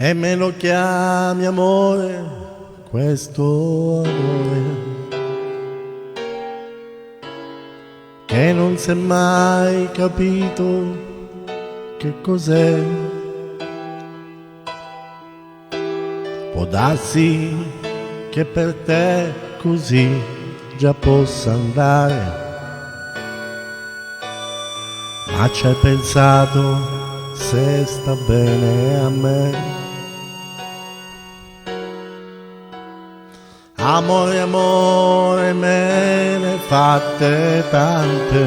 e me lo chiami amore, questo amore che non si è mai capito che cos'è. Può darsi che per te così già possa andare, ma ci hai pensato se sta bene a me? Amore, amore, me ne fatte tante,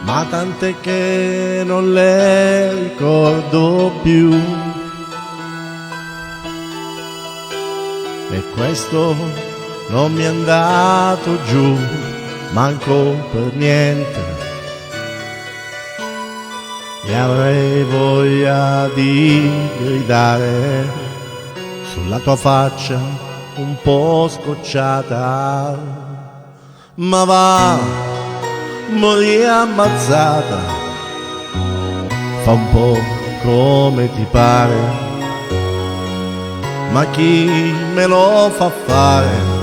ma tante che non le ricordo più. E questo non mi è andato giù, manco per niente. E avrei voglia di gridare sulla tua faccia un po' scocciata, ma va, morì ammazzata, fa un po' come ti pare, ma chi me lo fa fare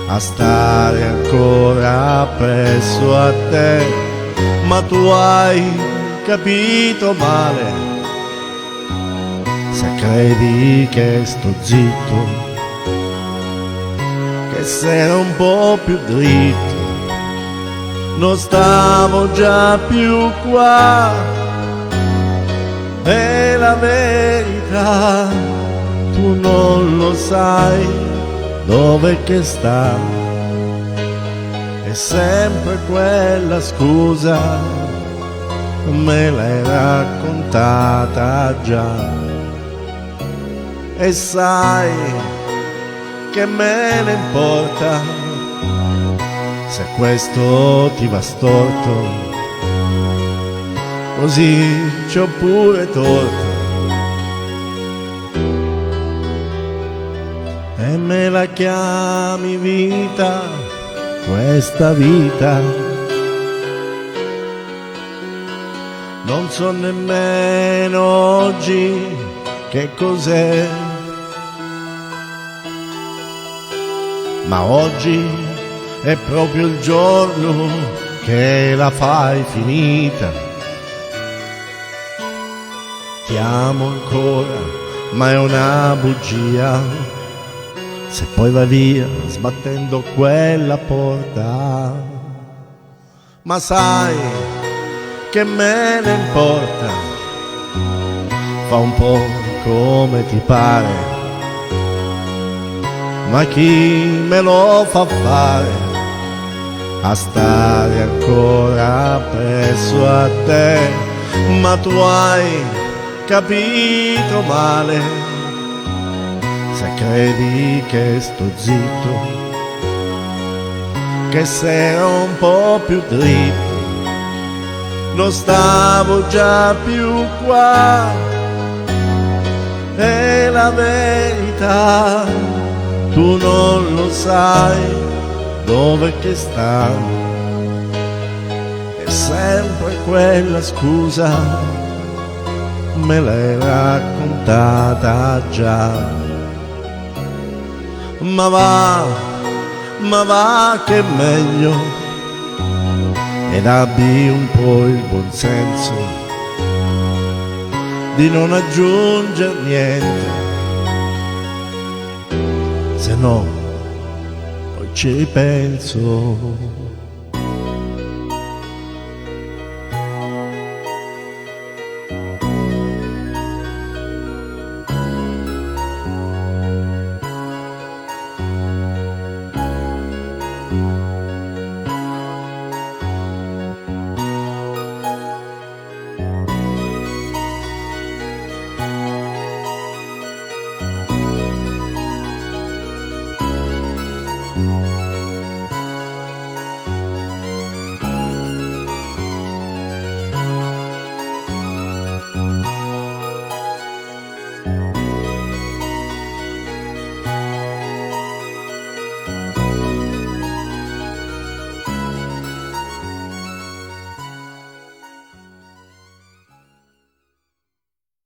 a stare ancora appresso a te? Ma tu hai capito male se credi che sto zitto, che se ero un po' più dritto non stavo già più qua. E la verità tu non lo sai dove che sta, è sempre quella scusa, me l'hai raccontata già. E sai che me ne importa se questo ti va storto, così c'ho pure torto. E me la chiami vita, questa vita, non so nemmeno oggi che cos'è, ma oggi è proprio il giorno che la fai finita. Ti amo ancora, ma è una bugia, se poi vai via sbattendo quella porta. Ma sai che me ne importa, fa un po' come ti pare, ma chi me lo fa fare a stare ancora presso a te? Ma tu hai capito male se credi che sto zitto, che se ero un po' più dritto non stavo già più qua. E la verità tu non lo sai dove che sta, è sempre quella scusa, me l'hai raccontata già. Ma va che è meglio, ed abbi un po' il buon senso di non aggiungere niente, se no poi ci ripenso.